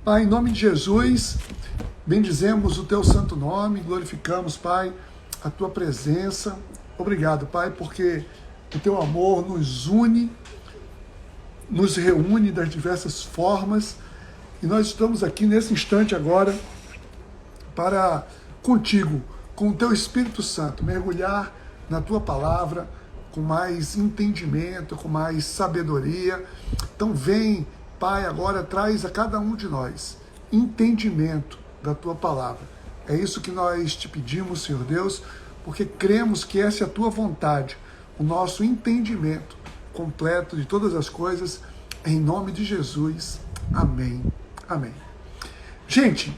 Pai, em nome de Jesus, bendizemos o teu santo nome, glorificamos, Pai, a tua presença. Obrigado, Pai, porque o teu amor nos une, nos reúne das diversas formas, e nós estamos aqui nesse instante agora para contigo, com o teu Espírito Santo, mergulhar na tua palavra com mais entendimento, com mais sabedoria. Então vem, Pai, agora traz a cada um de nós entendimento da tua palavra. É isso que nós te pedimos, Senhor Deus, porque cremos que essa é a tua vontade, o nosso entendimento completo de todas as coisas, em nome de Jesus. Amém. Amém. Gente,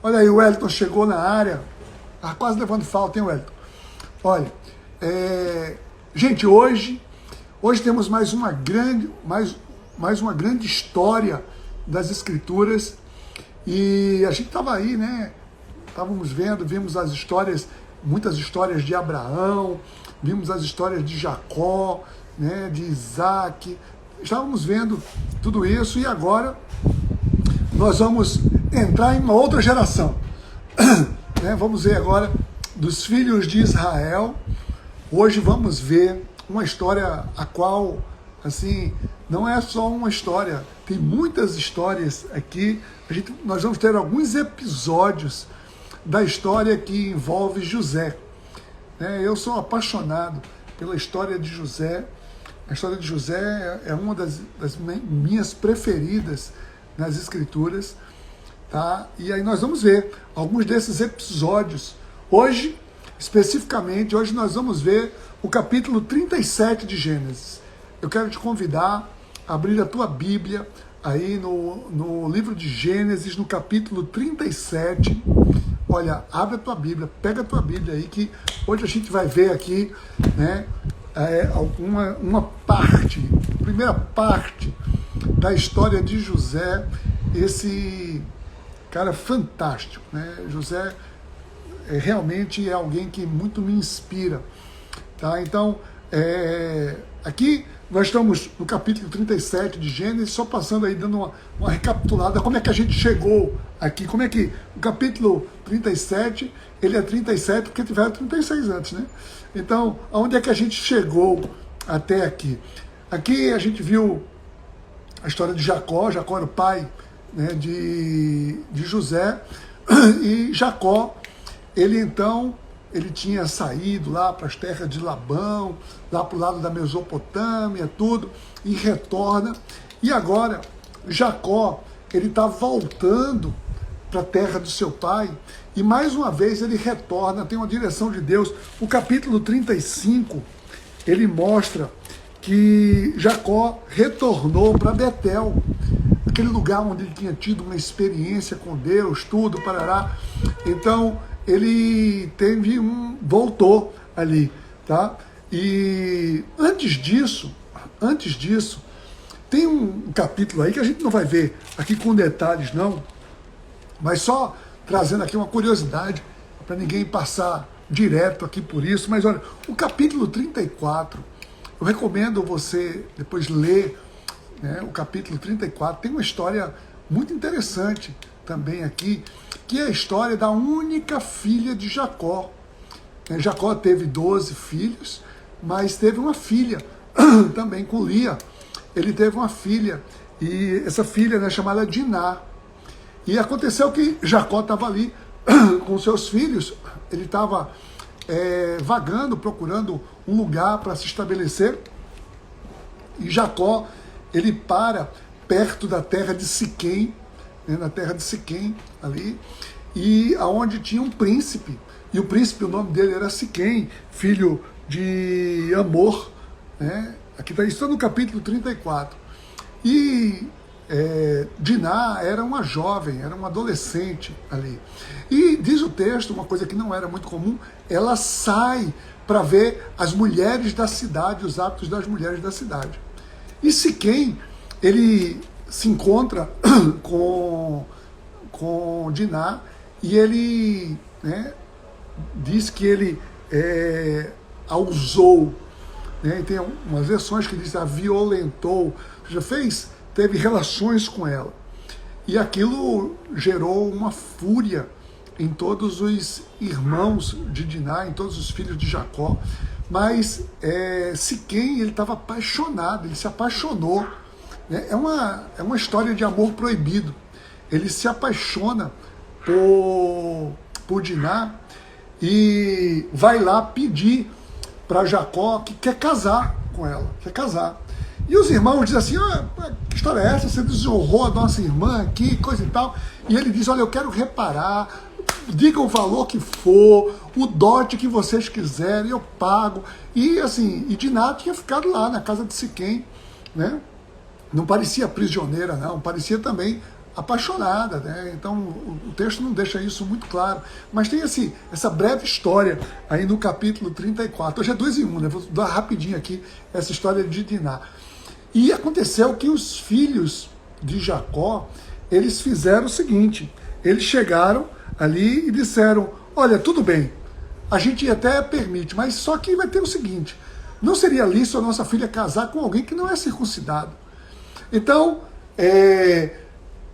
olha aí, o Wellington chegou na área, tá quase levando falta, hein, Wellington? Olha, gente, hoje temos mais uma grande história das Escrituras, e a gente estava aí, né? Vimos as histórias, muitas histórias de Abraão, vimos as histórias de Jacó, né? De Isaac, estávamos vendo tudo isso, e agora nós vamos entrar em uma outra geração, né? Vamos ver agora dos filhos de Israel. Hoje vamos ver uma história a qual, assim, não é só uma história, tem muitas histórias aqui. Nós vamos ter alguns episódios da história que envolve José. Eu sou apaixonado pela história de José. A história de José é uma das minhas preferidas nas Escrituras, tá? E aí nós vamos ver alguns desses episódios. Hoje, especificamente, hoje nós vamos ver o capítulo 37 de Gênesis. Eu quero te convidar a abrir a tua Bíblia aí no livro de Gênesis, no capítulo 37. Olha, abre a tua Bíblia, pega a tua Bíblia aí, que hoje a gente vai ver aqui, né, primeira parte da história de José, esse cara fantástico, né? José realmente é alguém que muito me inspira, tá? Então, aqui nós estamos no capítulo 37 de Gênesis, só passando aí, dando uma recapitulada, como é que a gente chegou aqui, como é que o capítulo 37, ele é 37 porque tiveram 36 antes, né? Então, aonde é que a gente chegou até aqui? Aqui a gente viu a história de Jacó. Jacó era o pai, né, de José, e Jacó, ele tinha saído lá para as terras de Labão, lá para o lado da Mesopotâmia, tudo, e retorna. E agora, Jacó, ele está voltando para a terra do seu pai, e mais uma vez ele retorna, tem uma direção de Deus. O capítulo 35, ele mostra que Jacó retornou para Betel, aquele lugar onde ele tinha tido uma experiência com Deus, tudo, parará. Então, ele voltou ali, tá? E antes disso, tem um capítulo aí que a gente não vai ver aqui com detalhes não, mas só trazendo aqui uma curiosidade, para ninguém passar direto aqui por isso, mas olha, o capítulo 34, eu recomendo você depois ler, né, o capítulo 34, tem uma história muito interessante também aqui, que é a história da única filha de Jacó. Jacó teve 12 filhos, mas teve uma filha também com Lia. Ele teve uma filha, e essa filha, né, chamada Diná. E aconteceu que Jacó estava ali com seus filhos, ele estava vagando, procurando um lugar para se estabelecer, e Jacó, ele para perto da terra de Siquém, né, na terra de Siquém, ali, e aonde tinha um príncipe, e o príncipe, o nome dele era Siquém, filho de Amor, né? Aqui está isso no capítulo 34. E Diná era uma jovem, era uma adolescente ali. E diz o texto, uma coisa que não era muito comum, ela sai para ver as mulheres da cidade, os hábitos das mulheres da cidade. E Siquém, ele se encontra com Diná, e ele, né, diz que ele a usou, né, e tem umas versões que diz a violentou, já teve relações com ela. E aquilo gerou uma fúria em todos os irmãos de Diná, em todos os filhos de Jacó. Mas Siquém, ele estava apaixonado, ele se apaixonou. Né? É uma história de amor proibido. Ele se apaixona por Diná e vai lá pedir para Jacó que quer casar com ela, quer casar. E os irmãos dizem assim, que história é essa? Você desonrou a nossa irmã aqui, coisa e tal. E ele diz, olha, eu quero reparar, diga o valor que for, o dote que vocês quiserem, eu pago. E assim, e Diná tinha ficado lá na casa de Siquém, né? Não parecia prisioneira, não, parecia também apaixonada, né? Então o texto não deixa isso muito claro. Mas tem essa breve história aí no capítulo 34. Hoje é 2 em 1, né? Vou dar rapidinho aqui essa história de Diná. E aconteceu que os filhos de Jacó, eles fizeram o seguinte, eles chegaram ali e disseram, olha, tudo bem, a gente até permite, mas só que vai ter o seguinte, não seria lícito a nossa filha casar com alguém que não é circuncidado. Então,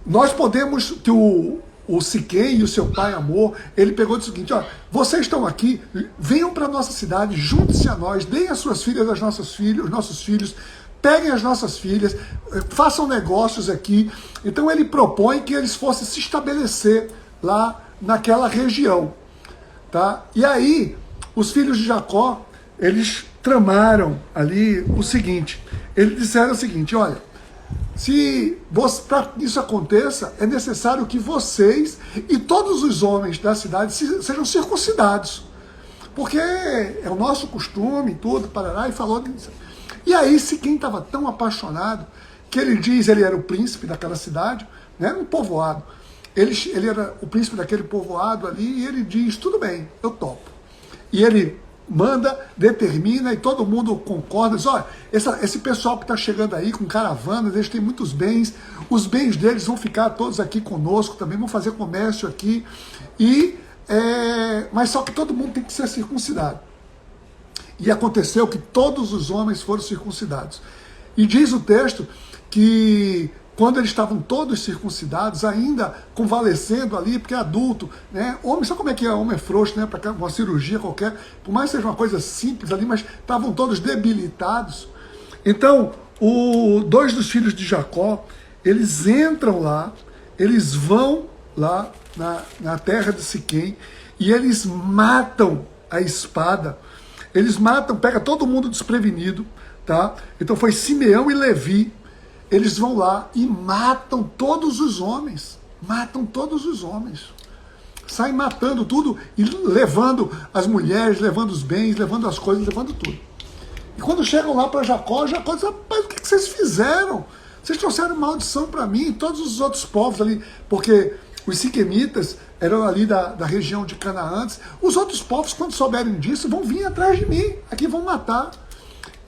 nós podemos, que o Siquém e o seu pai Amor, ele pegou o seguinte, ó, vocês estão aqui, venham para a nossa cidade, juntem-se a nós, deem as suas filhas aos nossos filhos, peguem as nossas filhas, façam negócios aqui. Então ele propõe que eles fossem se estabelecer lá naquela região. Tá? E aí, os filhos de Jacó, eles tramaram ali o seguinte, eles disseram o seguinte, olha, para que isso aconteça, é necessário que vocês e todos os homens da cidade sejam circuncidados. Porque é o nosso costume, tudo, parará, e falou disso. E aí, Siquém estava tão apaixonado, que ele era o príncipe daquela cidade, né, um povoado. Ele era o príncipe daquele povoado ali, e ele diz, tudo bem, eu topo. E ele manda, determina, e todo mundo concorda, diz, olha, esse pessoal que está chegando aí com caravanas, eles têm muitos bens, os bens deles vão ficar todos aqui conosco também, vão fazer comércio aqui, mas só que todo mundo tem que ser circuncidado. E aconteceu que todos os homens foram circuncidados. E diz o texto que quando eles estavam todos circuncidados, ainda convalescendo ali, porque é adulto, né? Homem, sabe como é que é? Homem é frouxo, né? Para uma cirurgia qualquer, por mais que seja uma coisa simples ali, mas estavam todos debilitados. Então, 2 dos filhos de Jacó, eles entram lá, eles vão lá na terra de Siquém, e eles matam a espada. Eles matam, pega todo mundo desprevenido, tá? Então foi Simeão e Levi. Eles vão lá e matam todos os homens. Matam todos os homens. Saem matando tudo e levando as mulheres, levando os bens, levando as coisas, levando tudo. E quando chegam lá para Jacó diz, rapaz, o que vocês fizeram? Vocês trouxeram maldição para mim e todos os outros povos ali, porque os siquemitas eram ali da região de Canaã. Os outros povos, quando souberem disso, vão vir atrás de mim, aqui vão matar.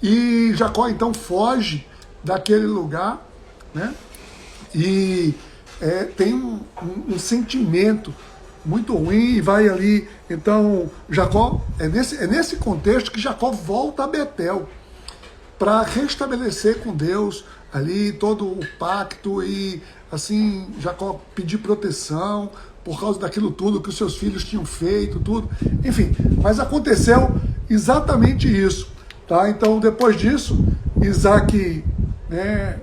E Jacó então foge daquele lugar, né? E tem um sentimento muito ruim e vai ali. Então Jacó, é nesse contexto que Jacó volta a Betel para restabelecer com Deus ali todo o pacto e assim Jacó pedir proteção por causa daquilo tudo que os seus filhos tinham feito, tudo, enfim, mas aconteceu exatamente isso, tá? Então depois disso, Isaac, né,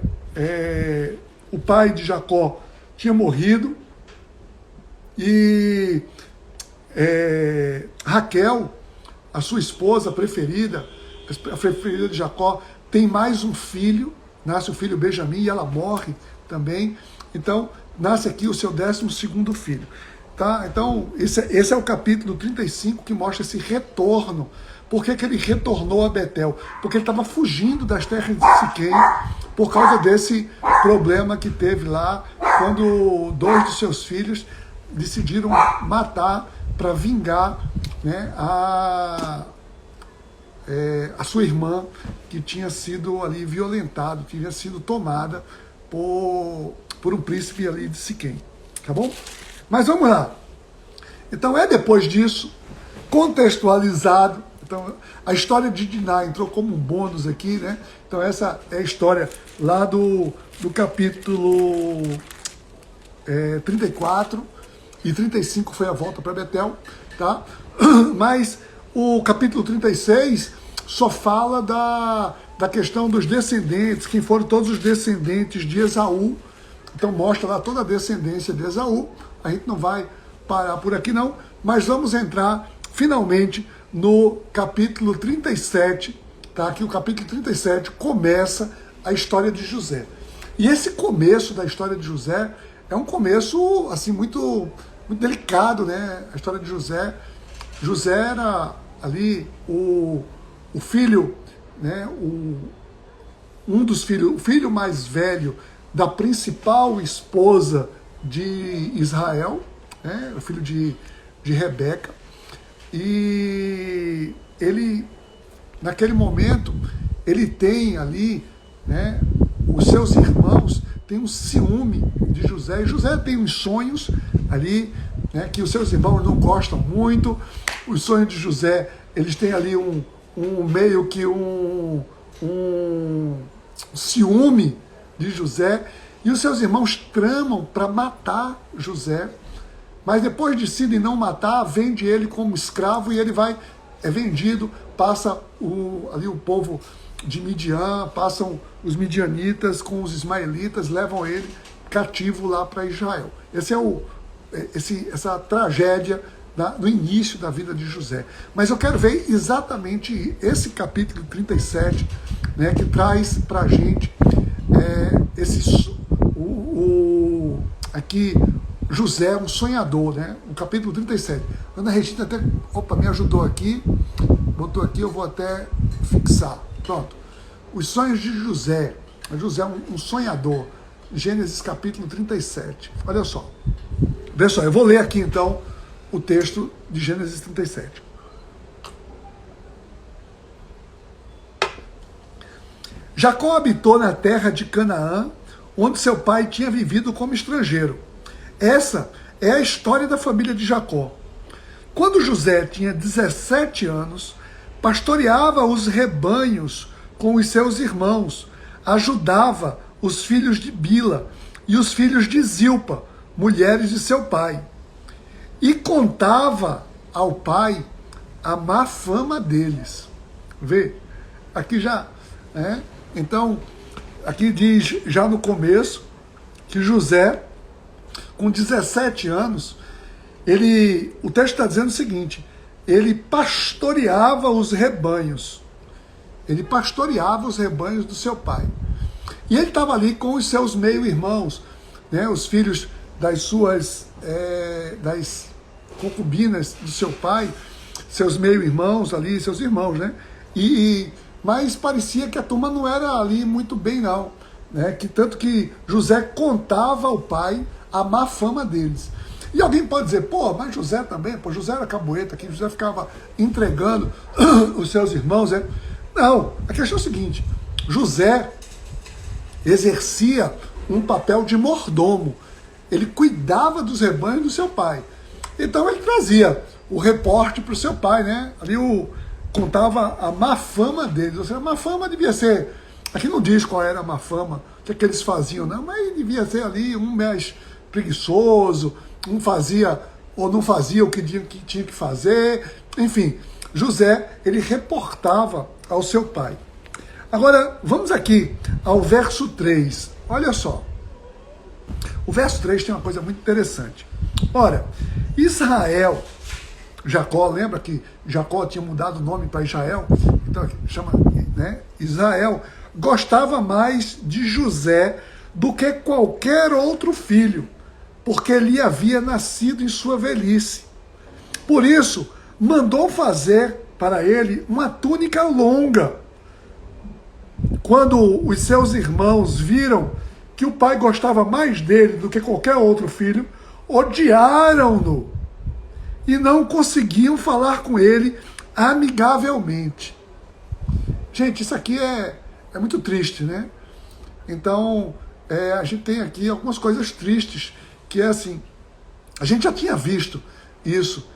o pai de Jacó tinha morrido e Raquel, a sua esposa preferida, a preferida de Jacó, tem mais um filho, nasce o filho Benjamim e ela morre também. Então, nasce aqui o seu 12º filho. Tá? Então, esse é o capítulo 35 que mostra esse retorno. Por que ele retornou a Betel? Porque ele estava fugindo das terras de Siquém por causa desse problema que teve lá, quando 2 de seus filhos decidiram matar para vingar, né, a sua irmã, que tinha sido ali violentada, que tinha sido tomada por um príncipe ali de Siquém, tá bom? Mas vamos lá. Então depois disso, contextualizado, então a história de Diná entrou como um bônus aqui, né? Então essa é a história lá do capítulo 34 e 35 foi a volta para Betel, tá? Mas o capítulo 36 só fala da questão dos descendentes, quem foram todos os descendentes de Esaú. Então mostra lá toda a descendência de Esaú. A gente não vai parar por aqui não, mas vamos entrar finalmente no capítulo 37, tá? Que o capítulo 37 começa a história de José. E esse começo da história de José é um começo assim muito delicado, né? A história de José. José era ali o filho, né? Um dos filhos, o filho mais velho da principal esposa de Israel, né? O filho de Rebeca. E ele, naquele momento, ele tem ali, né, os seus irmãos têm um ciúme de José, e José tem uns sonhos ali, né, que os seus irmãos não gostam muito. Os sonhos de José, eles têm ali meio que um ciúme de José, e os seus irmãos tramam para matar José, mas depois decidem não matar, vende ele como escravo, e ele é vendido, passa ali o povo de Midian, passam os midianitas com os ismaelitas, levam ele cativo lá para Israel. Esse é essa tragédia no início da vida de José. Mas eu quero ver exatamente esse capítulo 37, né, que traz para a gente aqui José, um sonhador, né? O capítulo 37. Ana Regina até me ajudou aqui, botou aqui, eu vou até fixar. Pronto. Os sonhos de José. José é um sonhador. Gênesis capítulo 37. Olha só. Pessoal, eu vou ler aqui então o texto de Gênesis 37. Jacó habitou na terra de Canaã, onde seu pai tinha vivido como estrangeiro. Essa é a história da família de Jacó. Quando José tinha 17 anos, pastoreava os rebanhos com os seus irmãos, ajudava os filhos de Bila e os filhos de Zilpa, mulheres de seu pai, e contava ao pai a má fama deles. Vê, aqui já, né? Então, aqui diz já no começo que José, com 17 anos, o texto está dizendo o seguinte: ele pastoreava os rebanhos. Ele pastoreava os rebanhos do seu pai. E ele estava ali com os seus meio-irmãos, né, os filhos das suas das concubinas do seu pai, seus meio-irmãos ali, seus irmãos, né? Mas parecia que a turma não era ali muito bem, não. Né? Tanto que José contava ao pai a má fama deles. E alguém pode dizer, pô, mas José também, pô, José era caboeta, que José ficava entregando os seus irmãos, né? Não, a questão é a seguinte: José exercia um papel de mordomo. Ele cuidava dos rebanhos do seu pai. Então ele trazia o reporte para o seu pai, né? Ali contava a má fama deles. Ou seja, a má fama devia ser... Aqui não diz qual era a má fama, o que eles faziam, não, mas devia ser ali um mais preguiçoso, um fazia ou não fazia o que tinha que fazer. Enfim, José, ele reportava ao seu pai. Agora, vamos aqui ao verso 3. Olha só. O verso 3 tem uma coisa muito interessante. Ora, Israel, Jacó, lembra que Jacó tinha mudado o nome para Israel? Então, chama, né? Israel gostava mais de José do que qualquer outro filho, porque ele havia nascido em sua velhice. Por isso, mandou fazer para ele uma túnica longa. Quando os seus irmãos viram que o pai gostava mais dele do que qualquer outro filho, odiaram-no e não conseguiam falar com ele amigavelmente. Gente, isso aqui é muito triste, né? Então, a gente tem aqui algumas coisas tristes, que é assim, a gente já tinha visto isso.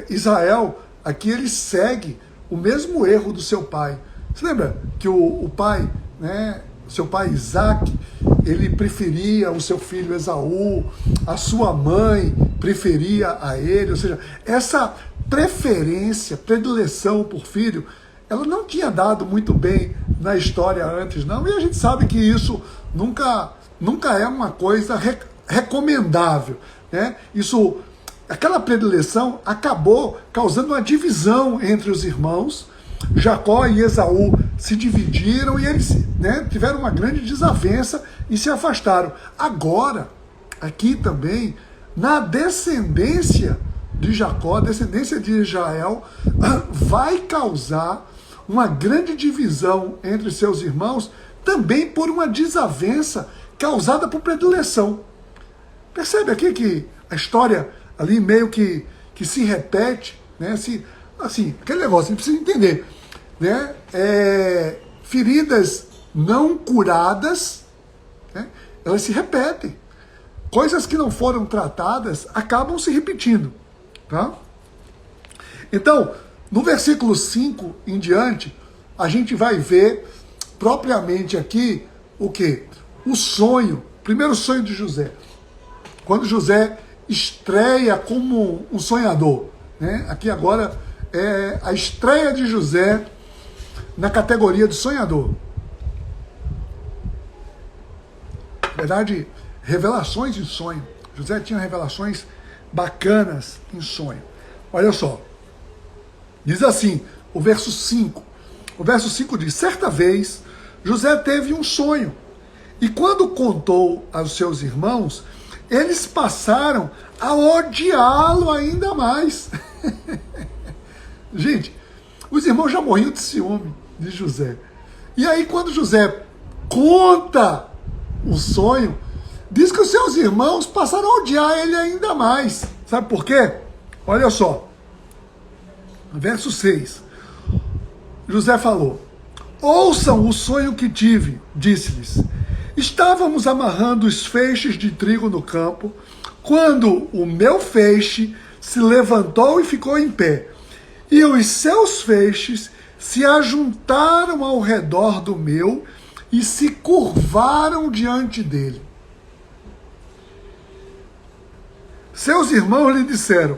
Israel, aqui ele segue o mesmo erro do seu pai. Você lembra que o pai, né, seu pai Isaac, ele preferia o seu filho Esaú, a sua mãe preferia a ele, ou seja, essa preferência, predileção por filho, ela não tinha dado muito bem na história antes, não, e a gente sabe que isso nunca é uma coisa recomendável, né? Aquela predileção acabou causando uma divisão entre os irmãos. Jacó e Esaú se dividiram e eles, né, tiveram uma grande desavença e se afastaram. Agora, aqui também, na descendência de Jacó, a descendência de Israel, vai causar uma grande divisão entre seus irmãos, também por uma desavença causada por predileção. Percebe aqui que a história ali meio que se repete, né? Assim, aquele negócio, a gente precisa entender, né? Feridas não curadas, né? Elas se repetem. Coisas que não foram tratadas acabam se repetindo, tá? Então, no versículo 5 em diante, a gente vai ver propriamente aqui o quê? O sonho, primeiro sonho de José. Quando José estreia como um sonhador, né? Aqui agora é a estreia de José na categoria de sonhador. Na verdade, revelações em sonho. José tinha revelações bacanas em sonho. Olha só, diz assim, o verso 5. O verso 5 diz, certa vez, José teve um sonho, e quando contou aos seus irmãos, eles passaram a odiá-lo ainda mais. Gente, os irmãos já morriam de ciúme de José. E aí, quando José conta o sonho, diz que os seus irmãos passaram a odiar ele ainda mais. Sabe por quê? Olha só. Verso 6. José falou, ouçam o sonho que tive, disse-lhes. Estávamos amarrando os feixes de trigo no campo, quando o meu feixe se levantou e ficou em pé, e os seus feixes se ajuntaram ao redor do meu e se curvaram diante dele. Seus irmãos lhe disseram,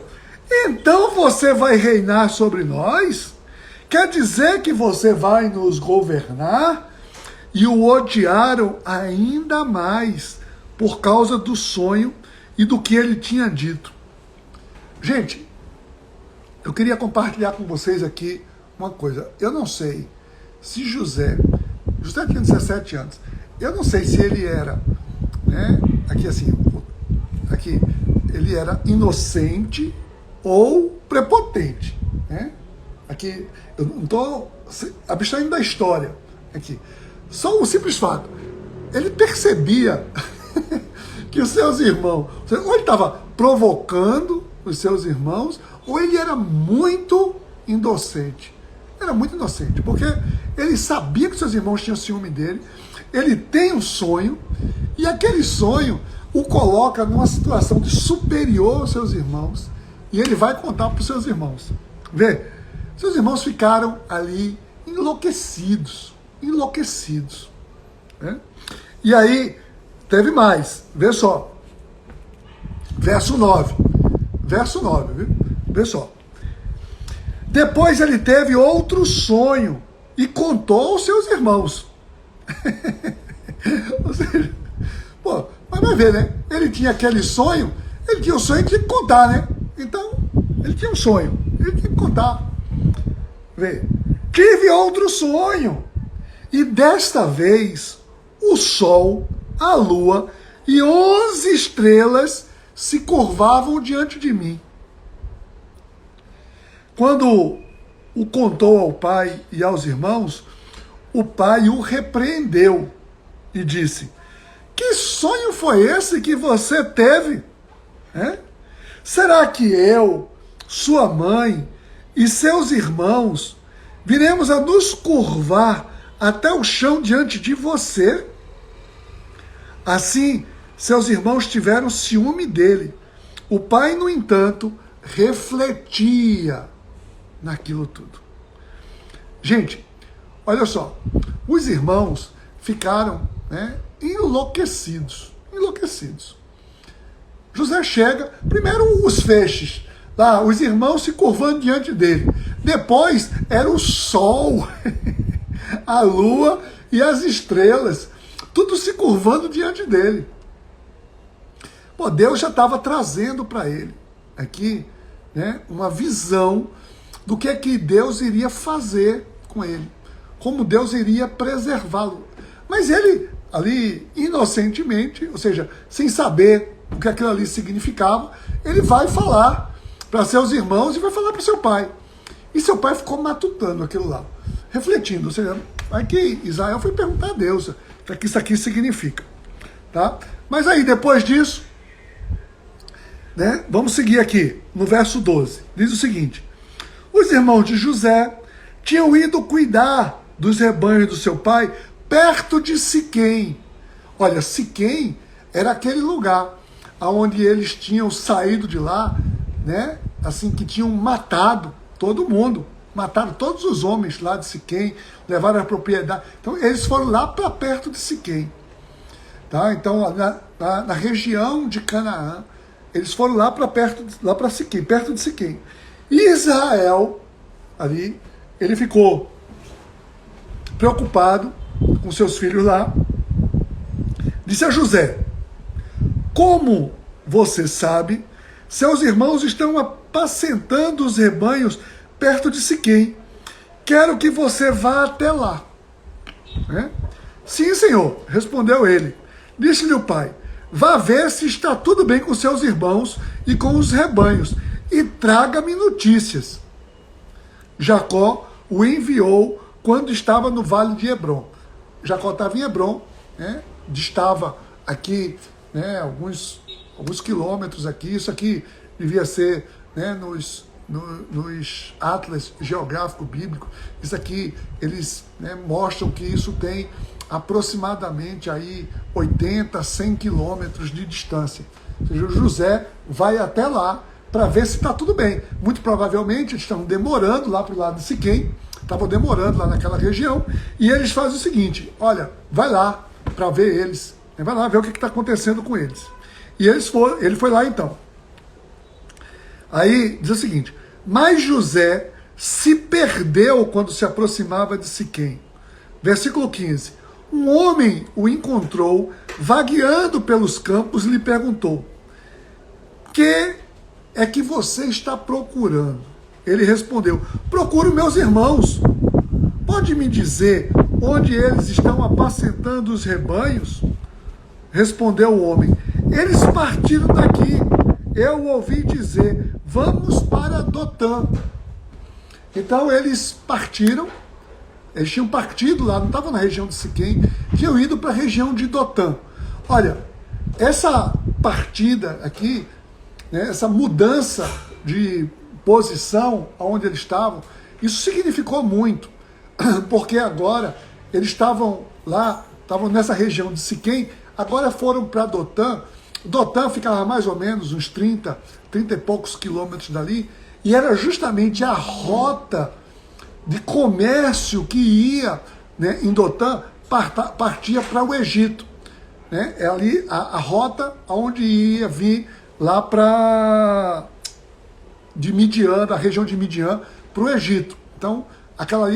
então você vai reinar sobre nós? Quer dizer que você vai nos governar? E o odiaram ainda mais por causa do sonho e do que ele tinha dito. Gente, eu queria compartilhar com vocês aqui uma coisa. Eu não sei se José tinha 17 anos, eu não sei se ele era, né, aqui, ele era inocente ou prepotente, né? Aqui, eu não estou abstraindo da história, aqui. Só o simples fato, ele percebia que os seus irmãos, ou ele estava provocando os seus irmãos, ou ele era muito inocente. Era muito inocente, porque ele sabia que seus irmãos tinham ciúme dele, ele tem um sonho, e aquele sonho o coloca numa situação de superior aos seus irmãos, e ele vai contar para os seus irmãos. Vê, seus irmãos ficaram ali enlouquecidos, né? E aí, teve mais, vê só, verso 9, viu? Vê só. Depois ele teve outro sonho e contou aos seus irmãos. Ou seja, pô, mas vai ver, né? Ele tinha aquele sonho, ele tinha um sonho e tinha que contar, né? Então, ele tinha um sonho, ele tinha que contar. Vê, tive outro sonho. E desta vez, o sol, a lua e 11 estrelas se curvavam diante de mim. Quando o contou ao pai e aos irmãos, o pai o repreendeu e disse, que sonho foi esse que você teve? Será que eu, sua mãe e seus irmãos viremos a nos curvar até o chão diante de você? Assim, seus irmãos tiveram ciúme dele. O pai, no entanto, refletia naquilo tudo. Gente, olha só, os irmãos ficaram, né, enlouquecidos. Enlouquecidos. José chega, primeiro os feixes, lá, os irmãos se curvando diante dele. Depois era o sol, a lua e as estrelas, tudo se curvando diante dele. Pô, Deus já estava trazendo para ele aqui, né, uma visão do que é que Deus iria fazer com ele, como Deus iria preservá-lo. Mas ele, ali, inocentemente, ou seja, sem saber o que aquilo ali significava, ele vai falar para seus irmãos e vai falar para seu pai. E seu pai ficou matutando aquilo lá, refletindo, ou seja, aí que Israel foi perguntar a Deus o que isso aqui significa. Tá? Mas aí, depois disso, né, vamos seguir aqui, no verso 12, diz o seguinte: os irmãos de José tinham ido cuidar dos rebanhos do seu pai perto de Siquém. Olha, Siquém era aquele lugar onde eles tinham saído de lá, né, assim, que tinham matado todo mundo, mataram todos os homens lá de Siquém, levaram a propriedade. Então eles foram lá para perto de Siquém. Tá? Então na região de Canaã, eles foram lá para perto, lá para Siquém, perto de Siquém. E Israel, ali, ele ficou preocupado com seus filhos lá. Disse a José: como você sabe, seus irmãos estão apacentando os rebanhos perto de Siquém. Quero que você vá até lá. Né? Sim, senhor, respondeu ele. Disse-lhe o pai: vá ver se está tudo bem com seus irmãos e com os rebanhos, e traga-me notícias. Jacó o enviou quando estava no vale de Hebrom. Jacó estava em Hebrom, né? Distava aqui, né, alguns quilômetros aqui. Isso aqui devia ser, né, nos atlas geográfico bíblico. Isso aqui, eles, né, mostram que isso tem aproximadamente aí 80, 100 quilômetros de distância. Ou seja, o José vai até lá para ver se está tudo bem. Muito provavelmente eles estão demorando lá para o lado de Siquém, estavam demorando lá naquela região, e eles fazem o seguinte: olha, vai lá para ver eles, vai lá ver o que está acontecendo com eles. E ele foi lá então. Aí diz o seguinte: mas José se perdeu quando se aproximava de Siquém. Versículo 15. Um homem o encontrou vagueando pelos campos e lhe perguntou: que é que você está procurando? Ele respondeu: procuro meus irmãos. Pode me dizer onde eles estão apacentando os rebanhos? Respondeu o homem: eles partiram daqui. Eu ouvi dizer: vamos para Dotã. Então eles partiram. Eles tinham partido lá, não estavam na região de Siquém, tinham ido para a região de Dotã. Olha, essa partida aqui, né, essa mudança de posição aonde eles estavam, isso significou muito, porque agora eles estavam lá, estavam nessa região de Siquém, agora foram para Dotã. Dotã ficava mais ou menos uns 30 e poucos quilômetros dali, e era justamente a rota de comércio que ia, né, em Dotã, partia para o Egito. Né? É ali a rota onde ia vir lá de Midian, da região de Midian, para o Egito. Então,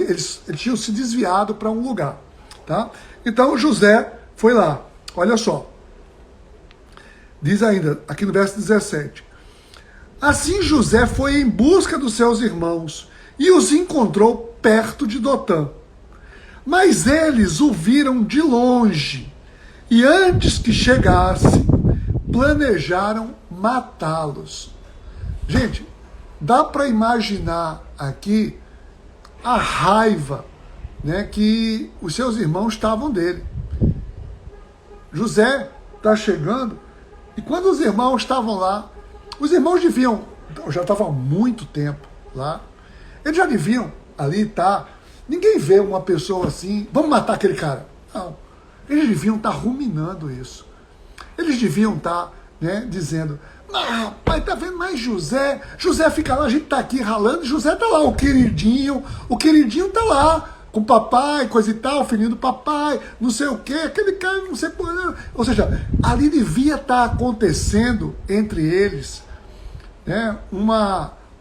eles tinham se desviado para um lugar. Tá? Então, José foi lá. Olha só. Diz ainda, aqui no verso 17. Assim José foi em busca dos seus irmãos e os encontrou perto de Dotã. Mas eles o viram de longe e antes que chegasse, planejaram matá-los. Gente, dá para imaginar aqui a raiva, né, que os seus irmãos estavam dele. José está chegando e quando os irmãos estavam lá, os irmãos já estavam há muito tempo lá, eles já deviam ali estar. Ninguém vê uma pessoa assim, vamos matar aquele cara. Não. Eles deviam estar ruminando isso. Eles deviam estar, né, dizendo: ah, pai, tá vendo mais José? José fica lá, a gente tá aqui ralando, José tá lá, o queridinho tá lá com o papai, coisa e tal, filhinho do papai, não sei o quê, aquele cara, não sei por... Ou seja, ali devia estar acontecendo entre eles, né,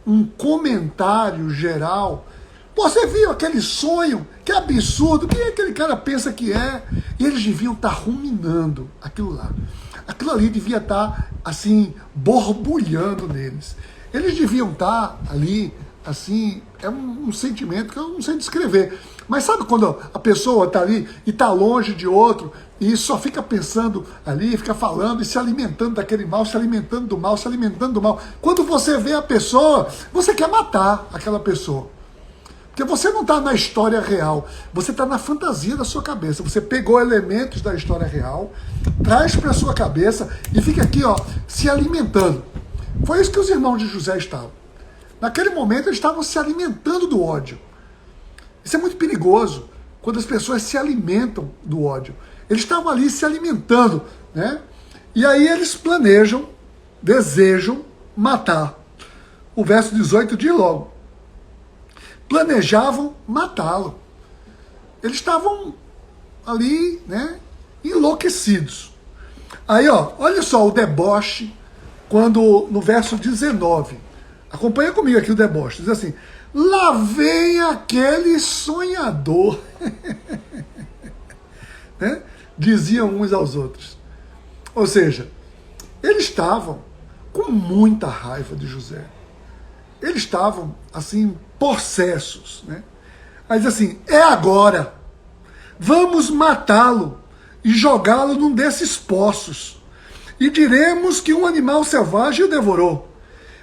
um comentário geral. Você viu aquele sonho? Que absurdo, quem aquele cara pensa que é? E eles deviam estar ruminando aquilo lá. Aquilo ali devia estar, assim, borbulhando neles. Eles deviam estar ali, assim, é um sentimento que eu não sei descrever. Mas sabe quando a pessoa está ali e está longe de outro e só fica pensando ali, fica falando e se alimentando daquele mal, se alimentando do mal, se alimentando do mal. Quando você vê a pessoa, você quer matar aquela pessoa. Porque você não está na história real, você está na fantasia da sua cabeça. Você pegou elementos da história real, traz para a sua cabeça e fica aqui, ó, se alimentando. Foi isso que os irmãos de José estavam. Naquele momento eles estavam se alimentando do ódio. Isso é muito perigoso, quando as pessoas se alimentam do ódio. Eles estavam ali se alimentando, né? E aí eles planejam, desejam matar. O verso 18 diz logo. Planejavam matá-lo. Eles estavam ali, né, enlouquecidos. Aí, ó, olha só o deboche, quando no verso 19, acompanha comigo aqui o deboche, diz assim, lá vem aquele sonhador, né? Diziam uns aos outros. Ou seja, eles estavam com muita raiva de José. Eles estavam, assim, possessos, né? Mas assim, é agora. Vamos matá-lo e jogá-lo num desses poços. E diremos que um animal selvagem o devorou.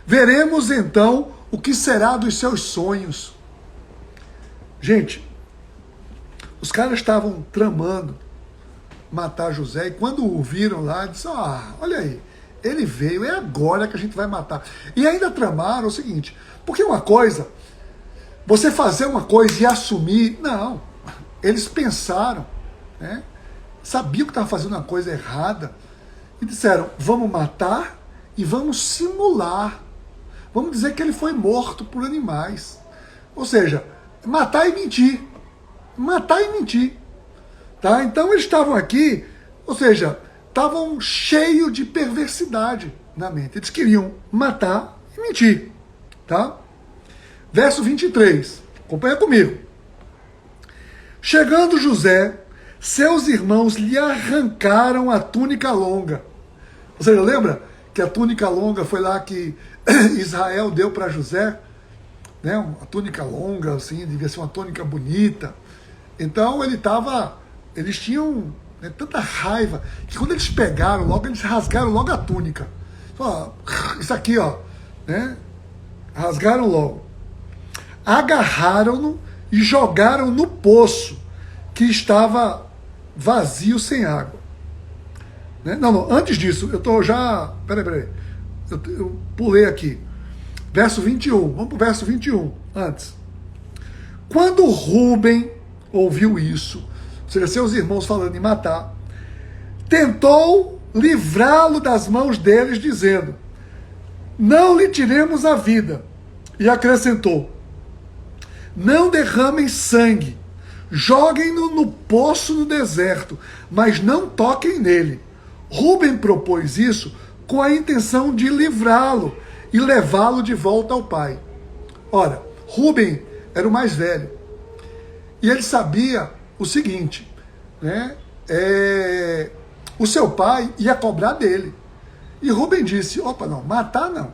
Veremos então o que será dos seus sonhos. Gente, os caras estavam tramando matar José, e quando o viram lá, disseram, olha aí, ele veio, é agora que a gente vai matar. E ainda tramaram o seguinte, porque uma coisa, você fazer uma coisa e assumir, não, eles pensaram, né, sabiam que estavam fazendo uma coisa errada, e disseram, vamos matar e vamos simular, vamos dizer que ele foi morto por animais. Ou seja, matar e mentir. Matar e mentir. Tá? Então eles estavam aqui, ou seja, estavam cheios de perversidade na mente. Eles queriam matar e mentir. Tá? Verso 23, acompanha comigo. Chegando José, seus irmãos lhe arrancaram a túnica longa. Ou seja, lembra que a túnica longa foi lá que Israel deu para José? Né? Uma túnica longa, assim, devia ser uma túnica bonita. Então eles tinham, né, tanta raiva, que quando eles pegaram logo, eles rasgaram logo a túnica. Ó, isso aqui, ó, né? Rasgaram logo. Agarraram-no e jogaram no poço, que estava vazio, sem água. Né? Não, antes disso, eu estou já... Peraí. Eu pulei aqui. Verso 21, vamos para o verso 21, antes. Quando Rúben ouviu isso, ou seja, seus irmãos falando em matar, tentou livrá-lo das mãos deles, dizendo, não lhe tiremos a vida. E acrescentou, não derramem sangue, joguem-no no poço no deserto, mas não toquem nele. Rúben propôs isso com a intenção de livrá-lo e levá-lo de volta ao pai. Ora, Rúben era o mais velho. E ele sabia o seguinte, né? O seu pai ia cobrar dele. E Rúben disse, opa, não, matar não.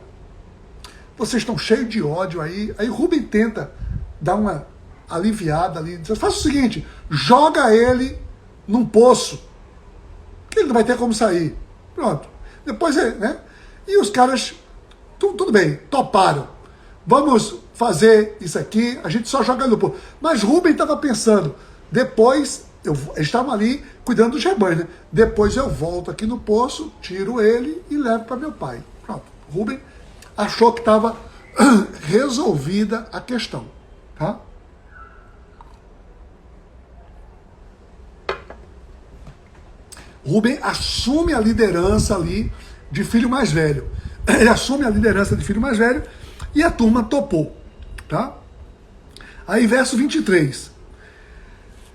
Vocês estão cheios de ódio aí. Aí Rúben tenta dar uma aliviada ali. Diz, faça o seguinte, joga ele num poço, que ele não vai ter como sair. Pronto. Depois, né? E os caras, tudo bem, toparam. Vamos fazer isso aqui, a gente só joga no poço. Mas Rúben estava pensando, depois, eles estavam ali cuidando dos rebanhos, né? Depois eu volto aqui no poço, tiro ele e levo para meu pai. Pronto. Rúben achou que estava resolvida a questão. Tá? Rúben assume a liderança ali de filho mais velho. Ele assume a liderança de filho mais velho e a turma topou. Tá? Aí verso 23.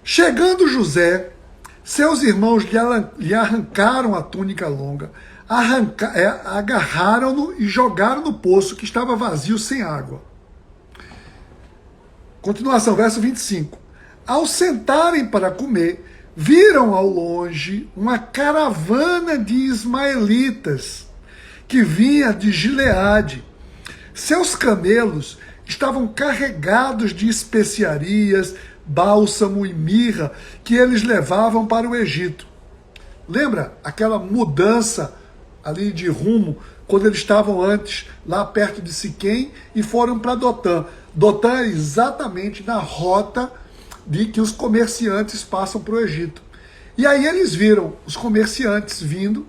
Chegando José, seus irmãos lhe arrancaram a túnica longa, agarraram-no e jogaram no poço que estava vazio sem água. Continuação, verso 25. Ao sentarem para comer, viram ao longe uma caravana de ismaelitas que vinha de Gileade. Seus camelos estavam carregados de especiarias, bálsamo e mirra que eles levavam para o Egito. Lembra aquela mudança ali de rumo, quando eles estavam antes lá perto de Siquém e foram para Dotã. Dotã é exatamente na rota de que os comerciantes passam para o Egito. E aí eles viram os comerciantes vindo,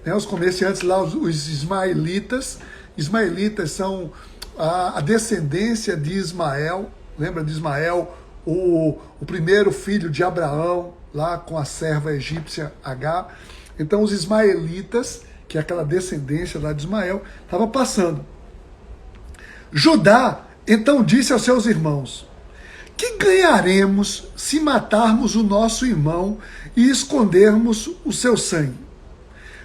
né, os comerciantes lá, os ismaelitas. Ismaelitas são a descendência de Ismael. Lembra de Ismael, o primeiro filho de Abraão, lá com a serva egípcia Agar. Então os ismaelitas, que é aquela descendência lá de Ismael, estava passando. Judá então disse aos seus irmãos: que ganharemos se matarmos o nosso irmão e escondermos o seu sangue?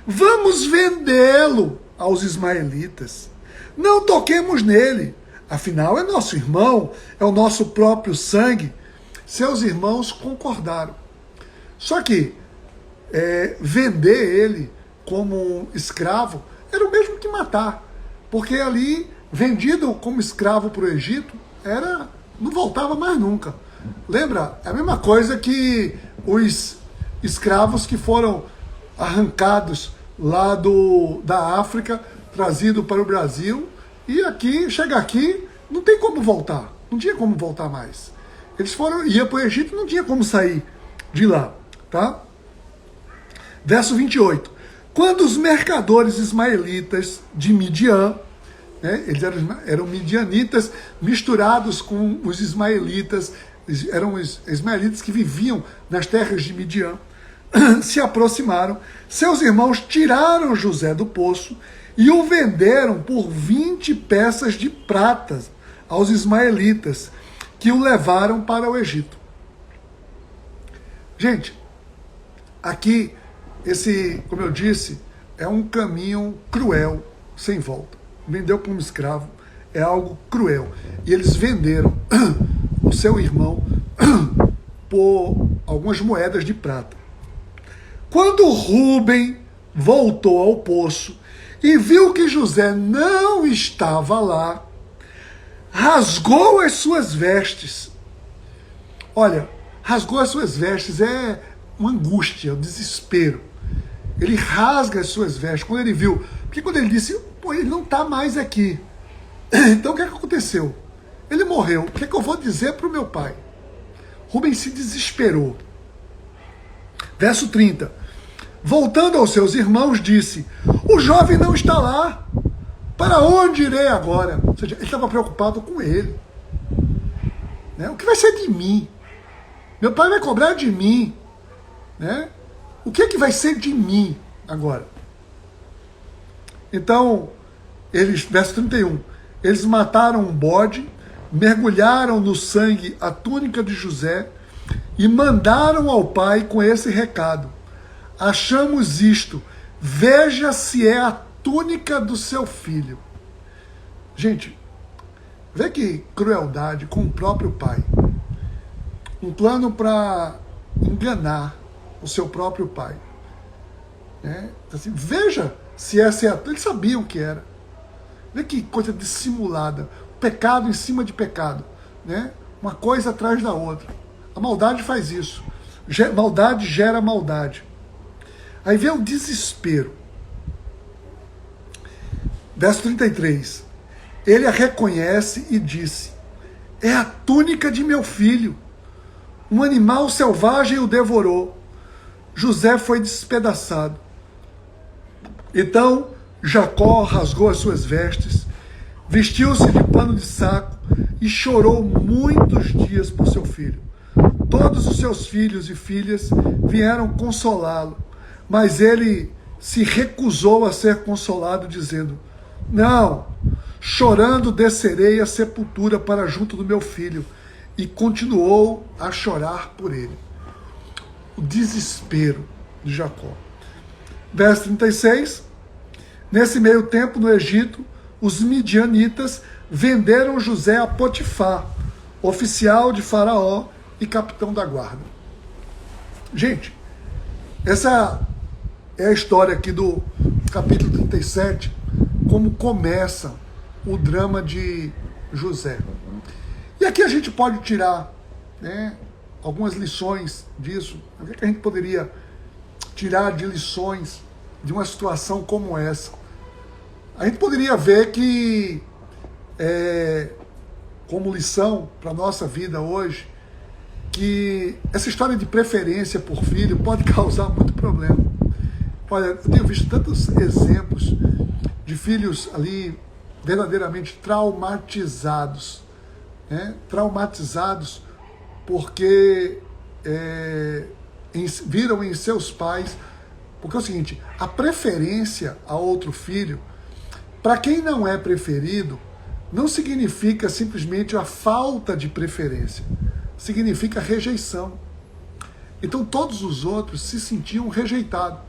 Vamos vendê-lo aos ismaelitas. Não toquemos nele, afinal é nosso irmão, é o nosso próprio sangue. Seus irmãos concordaram. Só que vender ele como um escravo era o mesmo que matar, porque ali, vendido como escravo para o Egito, não voltava mais nunca. Lembra? É a mesma coisa que os escravos que foram arrancados lá da África, trazido para o Brasil, e chega aqui, não tem como voltar, não tinha como voltar mais. Eles iam para o Egito, não tinha como sair de lá, tá? Verso 28. Quando os mercadores ismaelitas de Midian, né, eles eram midianitas misturados com os ismaelitas, eram os ismaelitas que viviam nas terras de Midian, se aproximaram, seus irmãos tiraram José do poço e o venderam por 20 peças de prata aos ismaelitas, que o levaram para o Egito. Gente, aqui, como eu disse, é um caminho cruel, sem volta. Vendeu como escravo é algo cruel. E eles venderam o seu irmão por algumas moedas de prata. Quando Rúben voltou ao poço e viu que José não estava lá, rasgou as suas vestes. Olha, rasgou as suas vestes é uma angústia, um desespero. Ele rasga as suas vestes quando ele viu. Porque quando ele disse, pô, ele não está mais aqui. Então o que aconteceu? Ele morreu. O que eu vou dizer para o meu pai? Rúben se desesperou. Verso 30. Voltando aos seus irmãos, disse: o jovem não está lá. Para onde irei agora? Ou seja, ele estava preocupado com ele. Né? O que vai ser de mim? Meu pai vai cobrar de mim. Né? O que vai ser de mim agora? Então, verso 31, eles mataram um bode, mergulharam no sangue a túnica de José e mandaram ao pai com esse recado: achamos isto, veja se é a túnica do seu filho. Gente, vê que crueldade com o próprio pai. Um plano para enganar o seu próprio pai. Né? Assim, veja se essa é a túnica. Eles sabiam que era. Vê que coisa dissimulada. Pecado em cima de pecado. Né? Uma coisa atrás da outra. A maldade faz isso. Maldade gera maldade. Aí vem o desespero. Verso 33. Ele a reconhece e disse: é a túnica de meu filho. Um animal selvagem o devorou. José foi despedaçado. Então Jacó rasgou as suas vestes, vestiu-se de pano de saco e chorou muitos dias por seu filho. Todos os seus filhos e filhas vieram consolá-lo, mas ele se recusou a ser consolado, dizendo: não, chorando descerei à sepultura para junto do meu filho. E continuou a chorar por ele. o desespero de Jacó. Verso 36, nesse meio tempo no Egito, os midianitas venderam José a Potifar, oficial de Faraó e capitão da guarda. Gente, essa é a história aqui do capítulo 37, como começa o drama de José. E aqui a gente pode tirar, né, algumas lições disso. O que a gente poderia tirar de lições de uma situação como essa? A gente poderia ver que, como lição para a nossa vida hoje, que essa história de preferência por filho pode causar muito problema. Olha, eu tenho visto tantos exemplos de filhos ali verdadeiramente traumatizados, né? Traumatizados porque viram em seus pais, porque é o seguinte, a preferência a outro filho, para quem não é preferido, não significa simplesmente a falta de preferência, significa rejeição. Então todos os outros se sentiam rejeitados.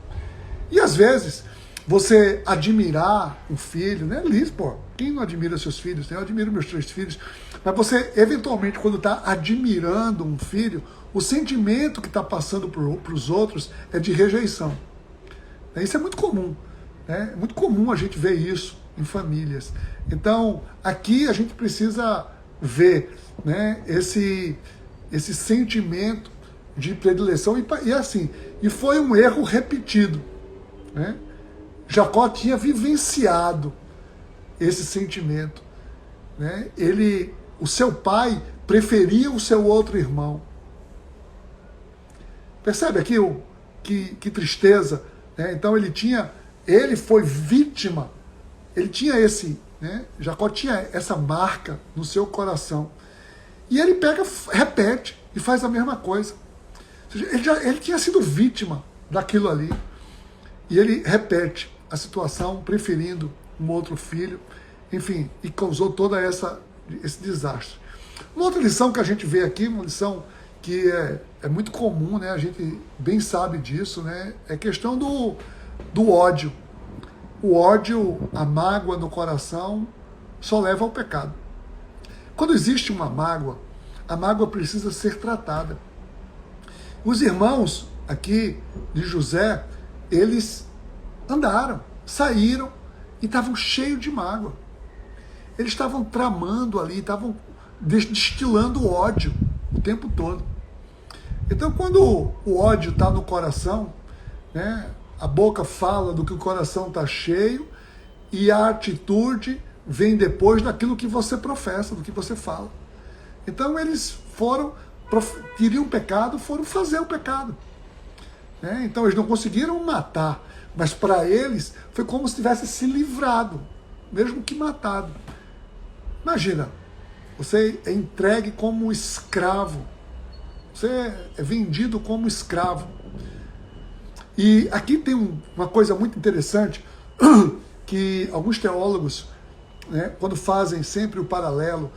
E às vezes, você admirar um filho, né? Liz, pô, quem não admira seus filhos? Eu admiro meus 3 filhos. Mas você, eventualmente, quando está admirando um filho, o sentimento que está passando para os outros é de rejeição. Isso é muito comum. Né? É muito comum a gente ver isso em famílias. Então, aqui a gente precisa ver, né, esse sentimento de predileção. E assim, e foi um erro repetido. Né? Jacó tinha vivenciado esse sentimento. Né? O seu pai preferia o seu outro irmão. Percebe aqui que tristeza? Né? Então ele foi vítima, ele tinha Jacó tinha essa marca no seu coração. E ele repete e faz a mesma coisa. Ou seja, ele tinha sido vítima daquilo ali. E ele repete a situação, preferindo um outro filho, enfim, e causou toda esse desastre. Uma outra lição que a gente vê aqui, uma lição que é muito comum, né? A gente bem sabe disso, né? É a questão do ódio. O ódio, a mágoa no coração, só leva ao pecado. Quando existe uma mágoa, a mágoa precisa ser tratada. Os irmãos aqui de José, eles andaram, saíram e estavam cheios de mágoa. Eles estavam tramando ali, estavam destilando ódio o tempo todo. Então, quando o ódio está no coração, né, a boca fala do que o coração está cheio e a atitude vem depois daquilo que você professa, do que você fala. Então, eles queriam o pecado, foram fazer o pecado. Né? Então, eles não conseguiram matar, mas para eles foi como se tivesse se livrado, mesmo que matado. Imagina, você é entregue como escravo, você é vendido como escravo. E aqui tem uma coisa muito interessante, que alguns teólogos, né, quando fazem sempre o paralelo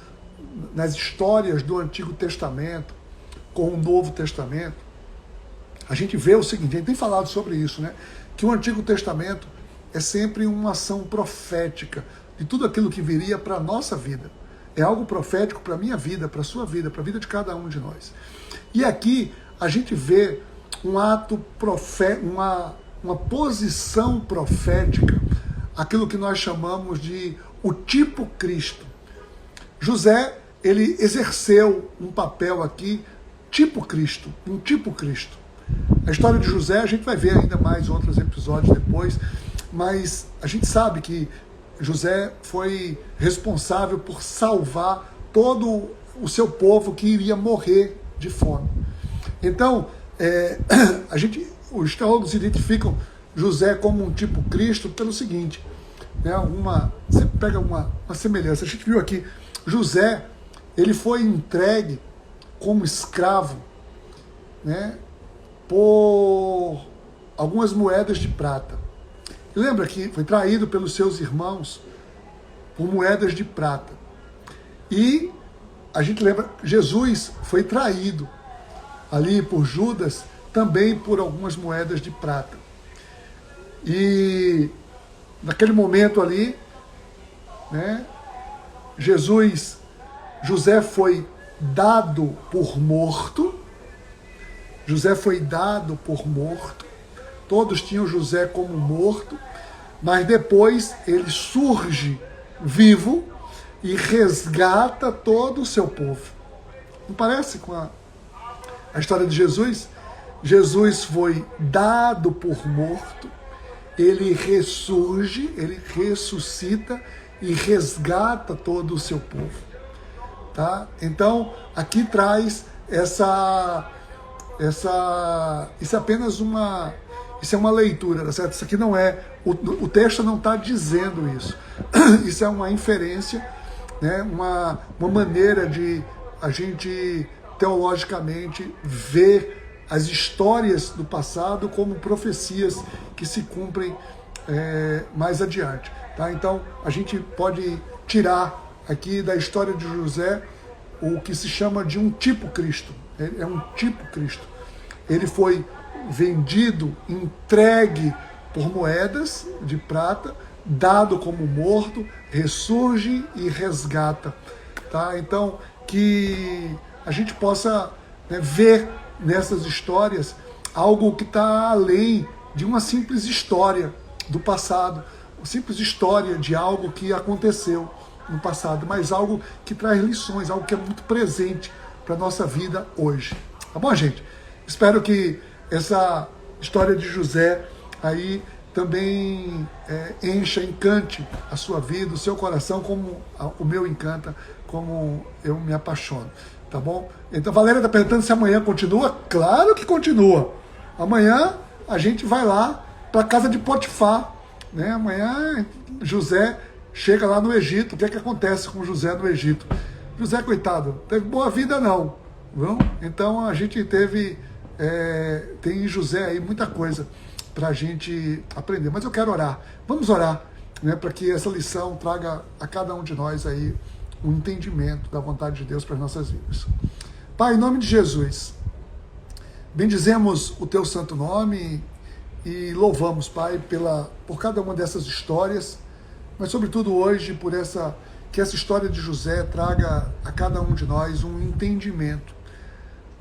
nas histórias do Antigo Testamento com o Novo Testamento, a gente vê o seguinte, a gente tem falado sobre isso, né, que o Antigo Testamento é sempre uma ação profética de tudo aquilo que viria para a nossa vida. É algo profético para a minha vida, para a sua vida, para a vida de cada um de nós. E aqui a gente vê um ato profético, uma posição profética, aquilo que nós chamamos de o tipo Cristo. José, ele exerceu um papel aqui, tipo Cristo, um tipo Cristo. A história de José, a gente vai ver ainda mais outros episódios depois, mas a gente sabe que José foi responsável por salvar todo o seu povo que iria morrer de fome. Então, os teólogos identificam José como um tipo Cristo pelo seguinte, né, você pega uma semelhança. A gente viu aqui, José, ele foi entregue como escravo, né, por algumas moedas de prata. Lembra que foi traído pelos seus irmãos por moedas de prata. E a gente lembra, Jesus foi traído ali por Judas também por algumas moedas de prata. E naquele momento ali, né, José foi dado por morto. José foi dado por morto. Todos tinham José como morto, mas depois ele surge vivo e resgata todo o seu povo. Não parece com a história de Jesus? Jesus foi dado por morto, ele ressurge, ele ressuscita e resgata todo o seu povo. Tá? Então, aqui traz isso é apenas uma leitura, tá certo? Isso aqui não é, o texto não está dizendo isso. Isso é uma inferência, né? uma maneira de a gente teologicamente ver as histórias do passado como profecias que se cumprem mais adiante. Tá? Então, a gente pode tirar aqui da história de José o que se chama de um tipo Cristo. É um tipo Cristo. Ele foi vendido, entregue por moedas de prata, dado como morto, ressurge e resgata. Tá? Então, que a gente possa, né, ver nessas histórias algo que está além de uma simples história do passado, uma simples história de algo que aconteceu no passado, mas algo que traz lições, algo que é muito presente para a nossa vida hoje. Tá bom, gente? Espero que essa história de José aí também encante a sua vida, o seu coração, como o meu encanta, como eu me apaixono. Tá bom? Então, Valéria está perguntando se amanhã continua. Claro que continua. Amanhã a gente vai lá para a casa de Potifar. Né? Amanhã José chega lá no Egito. O que é que acontece com José no Egito? José, coitado, teve boa vida não. Viu? Então a gente tem em José aí muita coisa para a gente aprender. Mas eu quero orar. Vamos orar, né, para que essa lição traga a cada um de nós aí um entendimento da vontade de Deus para as nossas vidas. Pai, em nome de Jesus, bendizemos o teu santo nome e louvamos, Pai, por cada uma dessas histórias, mas sobretudo hoje que essa história de José traga a cada um de nós um entendimento.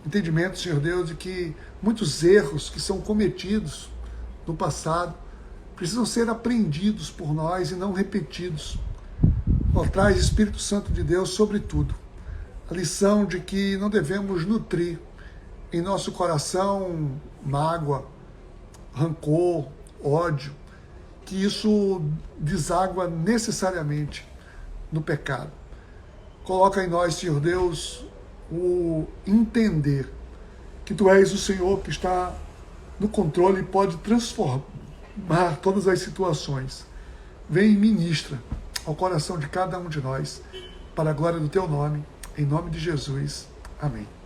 Entendimento, Senhor Deus, de que muitos erros que são cometidos no passado precisam ser aprendidos por nós e não repetidos. Traz, Espírito Santo de Deus, sobretudo, a lição de que não devemos nutrir em nosso coração mágoa, rancor, ódio, que isso deságua necessariamente no pecado. Coloca em nós, Senhor Deus, o entender que Tu és o Senhor que está no controle e pode transformar todas as situações. Vem e ministra ao coração de cada um de nós, para a glória do Teu nome, em nome de Jesus. Amém.